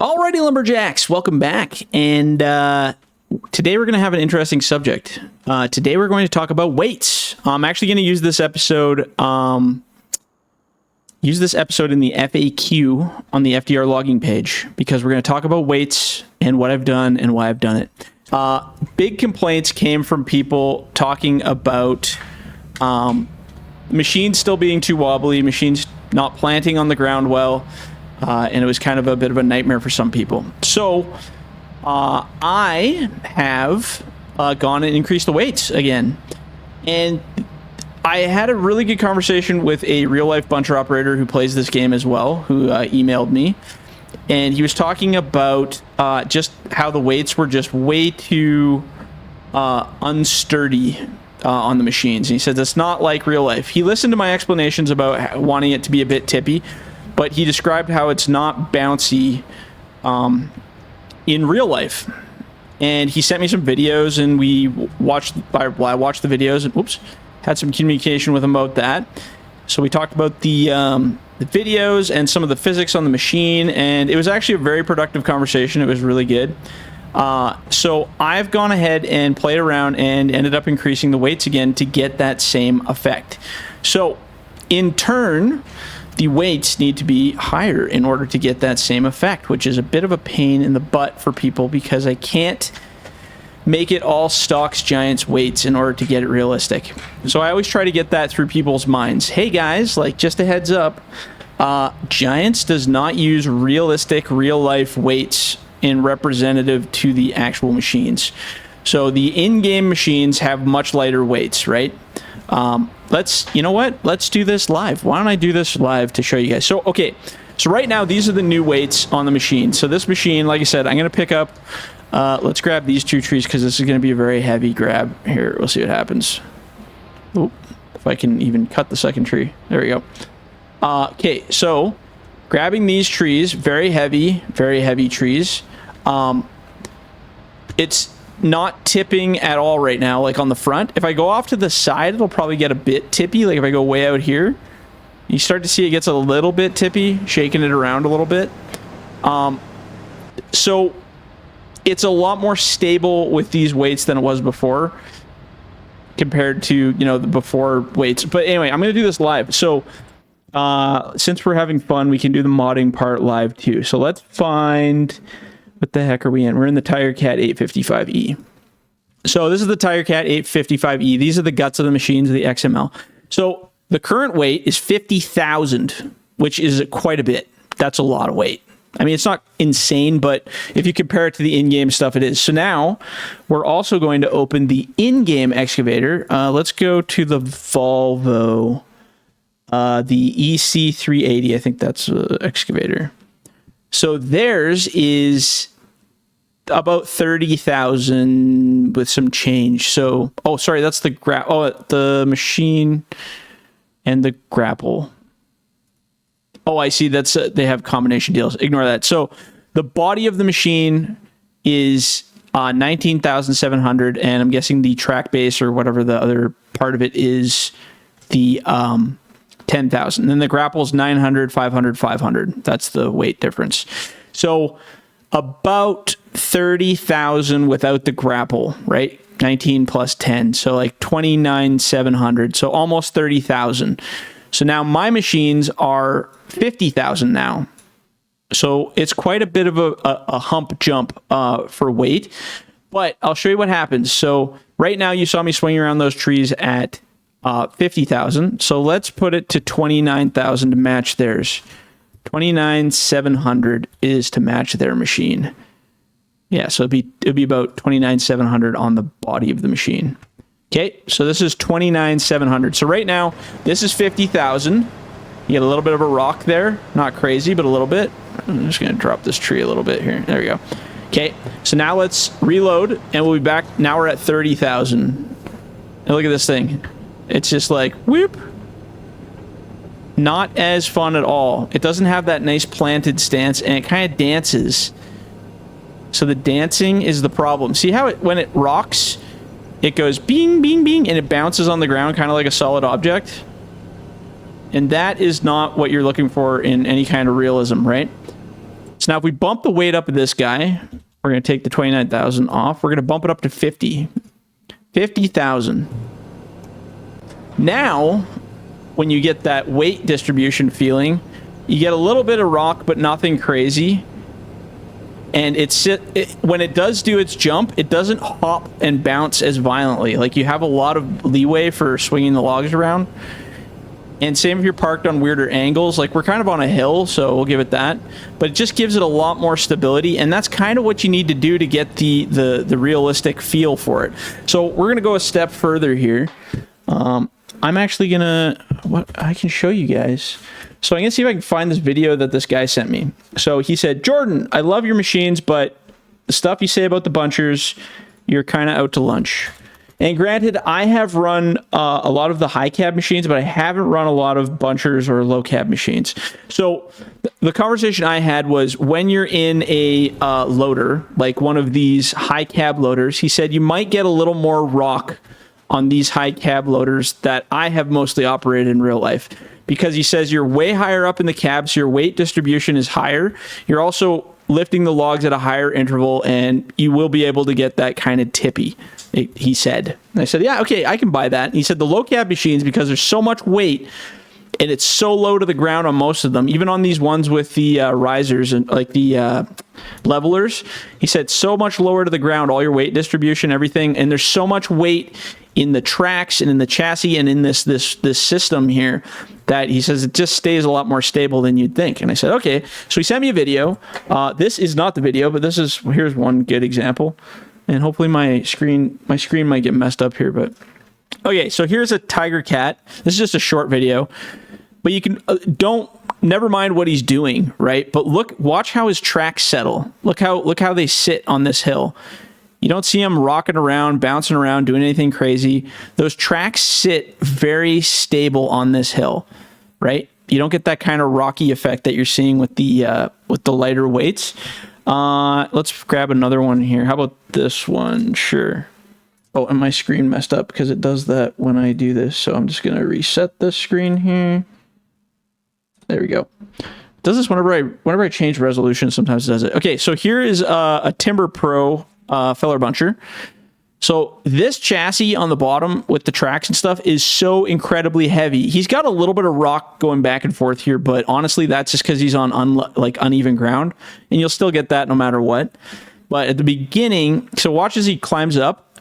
Alrighty, lumberjacks, welcome back. And today we're going to have an interesting subject. Today we're going to talk about weights. I'm actually going to use this episode in the FAQ on the FDR Logging page because we're going to talk about weights and what I've done and why I've done it. Big complaints came from people talking about machines still being too wobbly, machines not planting on the ground well. And it was kind of a bit of a nightmare for some people. So I have gone and increased the weights again. And I had a really good conversation with a real-life buncher operator who plays this game as well, who emailed me. And he was talking about just how the weights were just way too unsturdy on the machines. And he said, that's not like real life. He listened to my explanations about wanting it to be a bit tippy. But he described how it's not bouncy in real life. And he sent me some videos, and I watched the videos, and had some communication with him about that. So we talked about the videos and some of the physics on the machine, and it was actually a very productive conversation. It was really good. So I've gone ahead and played around and ended up increasing the weights again to get that same effect. So in turn, the weights need to be higher in order to get that same effect, which is a bit of a pain in the butt for people because I can't make it all Stocks Giants weights in order to get it realistic. So I always try to get that through people's minds. Hey guys, like just a heads up, Giants does not use realistic real-life weights in representative to the actual machines. So the in-game machines have much lighter weights, right? You know what? Let's do this live. Why don't I do this live to show you guys? So, okay. So right now, these are the new weights on the machine. So this machine, like I said, I'm going to pick up, let's grab these two trees because this is going to be a very heavy grab. Here, we'll see what happens. Oh, if I can even cut the second tree. There we go. Okay, so grabbing these trees, very heavy trees. It's not tipping at all right now, like on the front. If I go off to the side, it'll probably get a bit tippy. Like if I go way out here, you start to see it gets a little bit tippy, shaking it around a little bit. So it's a lot more stable with these weights than it was before compared to, the before weights. But anyway, I'm going to do this live. So since we're having fun, we can do the modding part live too. So let's find... What the heck are we in? We're in the Tigercat 855E. So this is the Tigercat 855E. These are the guts of the machines, the XML. So the current weight is 50,000, which is quite a bit. That's a lot of weight. I mean, it's not insane, but if you compare it to the in-game stuff, it is. So now we're also going to open the in-game excavator. Let's go to the Volvo, the EC380. I think that's an excavator. So theirs is about 30,000 with some change. So, that's the machine and the grapple. Oh, I see. That's they have combination deals. Ignore that. So the body of the machine is 19,700, and I'm guessing the track base or whatever the other part of it is the 10,000. Then the grapple is 900, 500, 500. That's the weight difference. So about 30,000 without the grapple, right? 19 plus 10. So like 29,700. So almost 30,000. So now my machines are 50,000 now. So it's quite a bit of a hump jump for weight. But I'll show you what happens. So right now you saw me swing around those trees at 50,000. So let's put it to 29,000 to match theirs. 29,700 is to match their machine. Yeah, so it'd be about 29,700 on the body of the machine. Okay, so this is 29,700. So right now, this is 50,000. You get a little bit of a rock there. Not crazy, but a little bit. I'm just going to drop this tree a little bit here. There we go. Okay, so now let's reload, and we'll be back. Now we're at 30,000. And look at this thing. It's just like, whoop. Not as fun at all. It doesn't have that nice planted stance, and it kind of dances. So the dancing is the problem. See how when it rocks, it goes bing, bing, bing, and it bounces on the ground kind of like a solid object? And that is not what you're looking for in any kind of realism, right? So now if we bump the weight up of this guy, we're going to take the 29,000 off. We're going to bump it up to 50,000. Now, when you get that weight distribution feeling, you get a little bit of rock, but nothing crazy. And when it does do its jump, it doesn't hop and bounce as violently. Like, you have a lot of leeway for swinging the logs around. And same if you're parked on weirder angles. Like, we're kind of on a hill, so we'll give it that. But it just gives it a lot more stability, and that's kind of what you need to do to get the realistic feel for it. So we're going to go a step further here. I'm actually going to... I can show you guys. So I'm going to see if I can find this video that this guy sent me. So he said, Jordan, I love your machines, but the stuff you say about the bunchers, you're kind of out to lunch. And granted, I have run a lot of the high cab machines, but I haven't run a lot of bunchers or low cab machines. So the conversation I had was, when you're in a loader, like one of these high cab loaders, he said you might get a little more rock on these high cab loaders that I have mostly operated in real life. Because he says you're way higher up in the cab, so your weight distribution is higher. You're also lifting the logs at a higher interval, and you will be able to get that kind of tippy, he said. And I said, yeah, okay, I can buy that. And he said the low cab machines, because there's so much weight and it's so low to the ground on most of them, even on these ones with the risers and like the levelers, he said so much lower to the ground, all your weight distribution, everything, and there's so much weight in the tracks and in the chassis and in this system here that he says it just stays a lot more stable than you'd think. And I said, okay. So he sent me a video. This is not the video, but here's one good example. And hopefully my screen might get messed up here, but okay. So here's a Tiger Cat. This is just a short video, but you can never mind what he's doing, right? But watch how his tracks settle. Look how they sit on this hill. You don't see him rocking around, bouncing around, doing anything crazy. Those tracks sit very stable on this hill, right? You don't get that kind of rocky effect that you're seeing with the lighter weights. Let's grab another one here. How about this one? Sure. Oh, and my screen messed up because it does that when I do this. So I'm just going to reset this screen here. There we go. It does this whenever I change resolution, sometimes it does it. Okay, so here is a Timber Pro feller buncher. So this chassis on the bottom with the tracks and stuff is so incredibly heavy. He's got a little bit of rock going back and forth here, but honestly, that's just because he's on uneven ground, and you'll still get that no matter what. But at the beginning, so watch as he climbs up.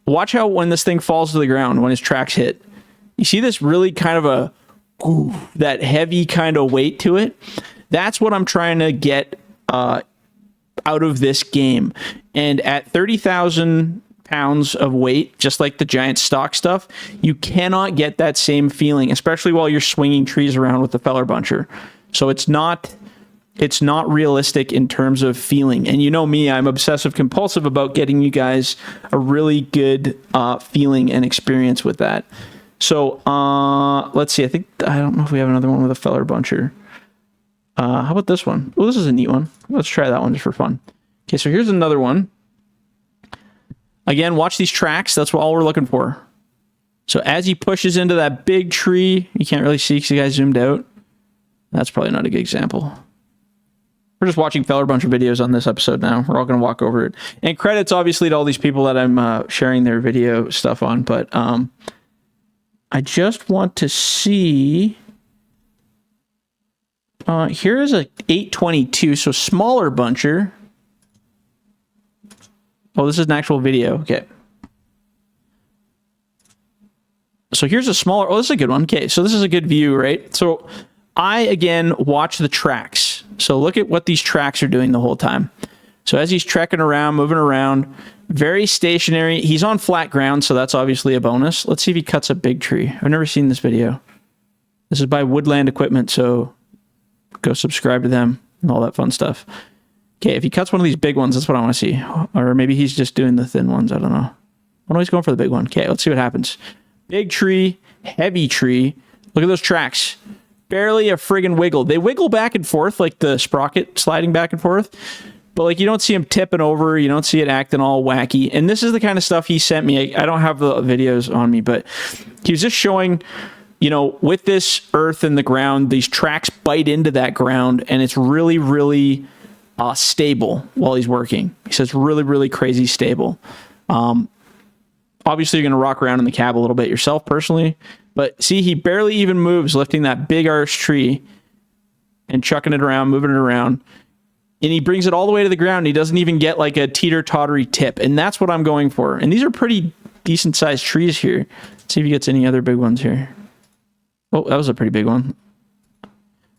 Watch how when this thing falls to the ground, when his tracks hit, you see this really kind of that heavy kind of weight to it. That's what I'm trying to get out of this game. And at 30,000 pounds of weight, just like the giant stock stuff, you cannot get that same feeling, especially while you're swinging trees around with the feller buncher. So it's not realistic in terms of feeling. And you know me, I'm obsessive compulsive about getting you guys a really good feeling and experience with that. So let's see. I don't know if we have another one with a feller buncher. How about this one? Well, this is a neat one. Let's try that one just for fun. Okay, so here's another one. Again, watch these tracks. That's all we're looking for. So as he pushes into that big tree, you can't really see because the guy zoomed out. That's probably not a good example. We're just watching feller buncher videos on this episode now. We're all going to walk over it. And credits, obviously, to all these people that I'm sharing their video stuff on. But I just want to see... here is a 822, so smaller buncher. Oh, this is an actual video. Okay. So here's a smaller... Oh, this is a good one. Okay, so this is a good view, right? So I, again, watch the tracks. So look at what these tracks are doing the whole time. So as he's trekking around, moving around, very stationary. He's on flat ground, so that's obviously a bonus. Let's see if he cuts a big tree. I've never seen this video. This is by Woodland Equipment, so go subscribe to them and all that fun stuff. Okay, if he cuts one of these big ones, that's what I want to see. Or maybe he's just doing the thin ones. I don't know. Oh, no, he's going for the big one. Okay, let's see what happens. Big tree, heavy tree. Look at those tracks. Barely a friggin' wiggle. They wiggle back and forth like the sprocket sliding back and forth. But like you don't see him tipping over. You don't see it acting all wacky. And this is the kind of stuff he sent me. I don't have the videos on me, but he was just showing... You know, with this earth in the ground, these tracks bite into that ground, and it's really, really stable while he's working. He says really, really crazy stable. Obviously, you're going to rock around in the cab a little bit yourself personally, but see, he barely even moves, lifting that big arch tree and chucking it around, moving it around. And he brings it all the way to the ground. And he doesn't even get like a teeter-tottery tip. And that's what I'm going for. And these are pretty decent sized trees here. Let's see if he gets any other big ones here. Oh, that was a pretty big one.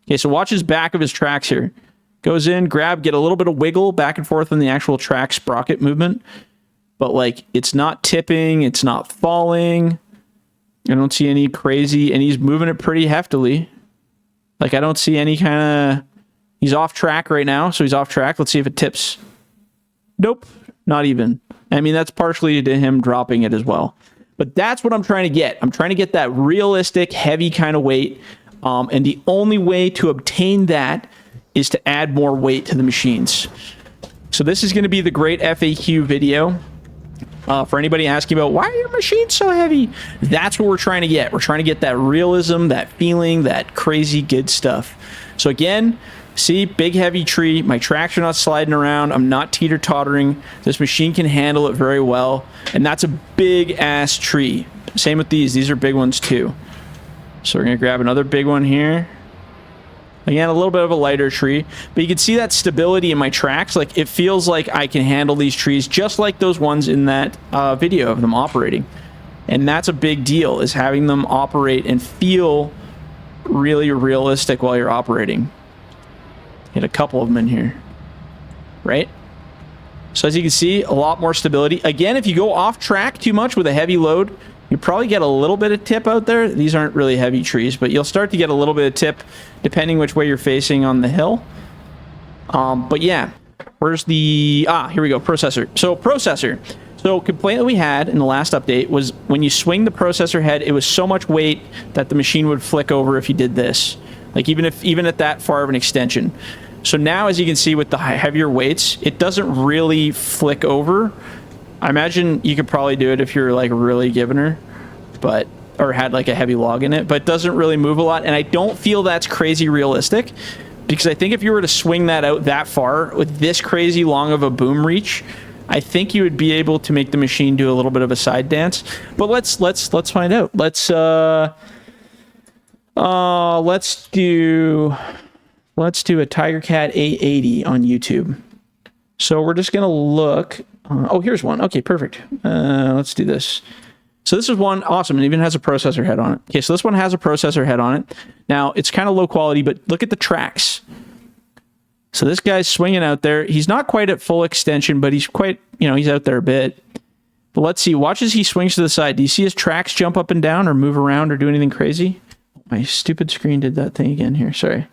Okay, so watch his back of his tracks here. Goes in, grab, get a little bit of wiggle back and forth in the actual track sprocket movement. But like, it's not tipping, it's not falling. I don't see any crazy, and he's moving it pretty heftily. Like, I don't see any kind of, he's off track right now, so he's off track. Let's see if it tips. Nope, not even. I mean, that's partially to him dropping it as well. But that's what I'm trying to get. I'm trying to get that realistic, heavy kind of weight. And the only way to obtain that is to add more weight to the machines. So this is going to be the great FAQ video. For anybody asking about, why are your machines so heavy? That's what we're trying to get. We're trying to get that realism, that feeling, that crazy good stuff. So again, see, big heavy tree. My tracks are not sliding around. I'm not teeter-tottering. This machine can handle it very well. And that's a big-ass tree. Same with these. These are big ones too. So we're going to grab another big one here. Again, a little bit of a lighter tree, but you can see that stability in my tracks. Like, it feels like I can handle these trees just like those ones in that video of them operating. And that's a big deal, is having them operate and feel really realistic while you're operating. Get a couple of them in here, right? So as you can see, a lot more stability. Again, if you go off track too much with a heavy load, you probably get a little bit of tip out there. These aren't really heavy trees, but you'll start to get a little bit of tip depending which way you're facing on the hill. But yeah, where's the... here we go, processor. So processor. So complaint that we had in the last update was when you swing the processor head, it was so much weight that the machine would flick over if you did this. Like even at that far of an extension. So now, as you can see with the heavier weights, it doesn't really flick over. I imagine you could probably do it if you're like really giving her, or had like a heavy log in it, but it doesn't really move a lot. And I don't feel that's crazy realistic, because I think if you were to swing that out that far with this crazy long of a boom reach, I think you would be able to make the machine do a little bit of a side dance. But let's find out. Let's do a Tiger Cat 880 on YouTube. So we're just gonna look. Oh, here's one. Okay, perfect. Let's do this. So this is one, awesome. It even has a processor head on it. Okay, so this one has a processor head on it. Now, it's kind of low quality, but look at the tracks. So this guy's swinging out there. He's not quite at full extension, but he's quite, he's out there a bit. But let's see. Watch as he swings to the side. Do you see his tracks jump up and down or move around or do anything crazy? My stupid screen did that thing again here. Sorry.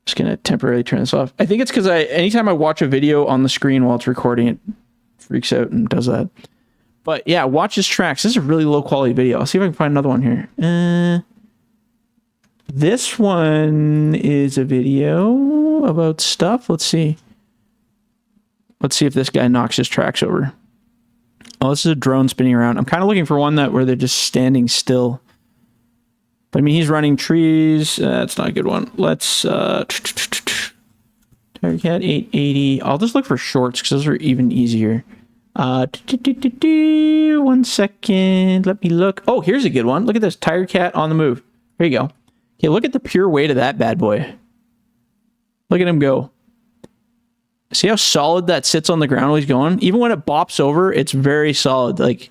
Just going to temporarily turn this off. I think it's because anytime I watch a video on the screen while it's recording, it freaks out and does that. But yeah, watch his tracks. This is a really low quality video. I'll see if I can find another one here. This one is a video about stuff. Let's see. Let's see if this guy knocks his tracks over. Oh, this is a drone spinning around. I'm kind of looking for one where they're just standing still. But I mean, he's running trees. That's not a good one. Let's Tiger Cat 880. I'll just look for shorts because those are even easier. 1 second. Let me look. Oh, here's a good one. Look at this. Tiger Cat on the move. There you go. Okay, look at the pure weight of that bad boy. Look at him go. See how solid that sits on the ground while he's going? Even when it bops over, it's very solid. Like,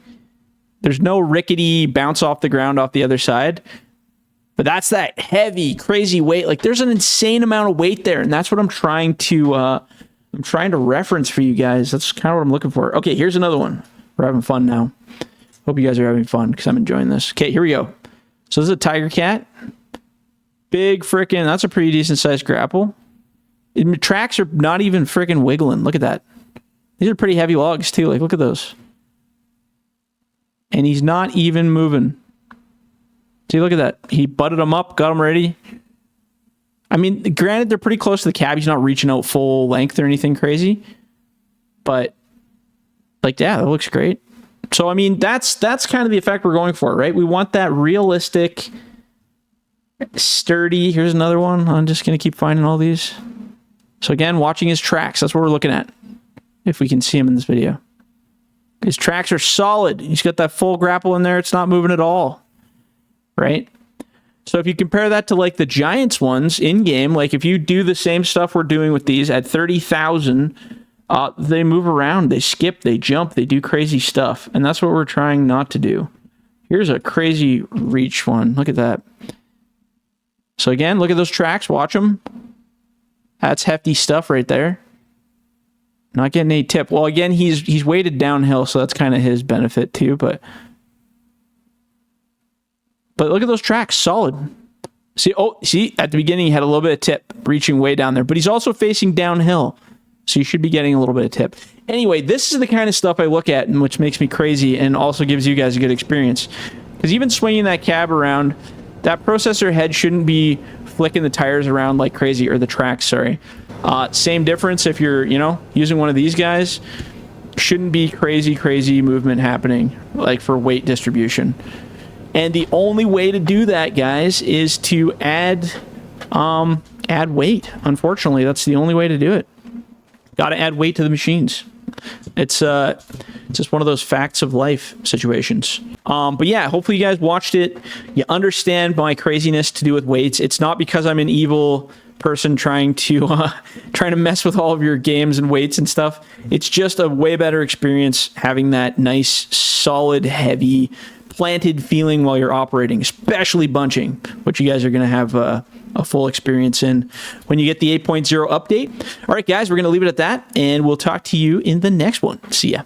there's no rickety bounce off the ground off the other side. But that's that heavy, crazy weight. Like, there's an insane amount of weight there, and that's what I'm trying to reference for you guys. That's kind of what I'm looking for. Okay, here's another one. We're having fun now. Hope you guys are having fun because I'm enjoying this. Okay, here we go. So this is a Tiger Cat. Big frickin', that's a pretty decent sized grapple. And the tracks are not even frickin' wiggling. Look at that. These are pretty heavy logs too. Like, look at those. And he's not even moving. See, look at that. He butted them up, got them ready. I mean, granted, they're pretty close to the cab. He's not reaching out full length or anything crazy. But, like, yeah, that looks great. So, I mean, that's kind of the effect we're going for, right? We want that realistic, sturdy. Here's another one. I'm just going to keep finding all these. So again, watching his tracks, that's what we're looking at. If we can see him in this video. His tracks are solid. He's got that full grapple in there. It's not moving at all. Right? So if you compare that to like the Giants ones in game, like if you do the same stuff we're doing with these at 30,000, they move around, they skip, they jump, they do crazy stuff. And that's what we're trying not to do. Here's a crazy reach one. Look at that. So again, look at those tracks. Watch them. That's hefty stuff right there. Not getting any tip. Well, again, he's weighted downhill, so that's kind of his benefit too. But look at those tracks. Solid. See, at the beginning, he had a little bit of tip, reaching way down there. But he's also facing downhill, so you should be getting a little bit of tip. Anyway, this is the kind of stuff I look at, and which makes me crazy and also gives you guys a good experience. Because even swinging that cab around, that processor head shouldn't be flicking the tires around like crazy, or the tracks, sorry. Same difference if you're, using one of these guys. Shouldn't be crazy movement happening, like for weight distribution. And the only way to do that, guys, is to add weight. Unfortunately, that's the only way to do it. Got to add weight to the machines. It's just one of those facts of life situations. But yeah, hopefully you guys watched it. You understand my craziness to do with weights. It's not because I'm an evil person trying to mess with all of your games and weights and stuff. It's just a way better experience having that nice, solid, heavy, planted feeling while you're operating, especially bunching, which you guys are going to have a full experience in when you get the 8.0 update. All right, guys, we're going to leave it at that, and we'll talk to you in the next one. See ya.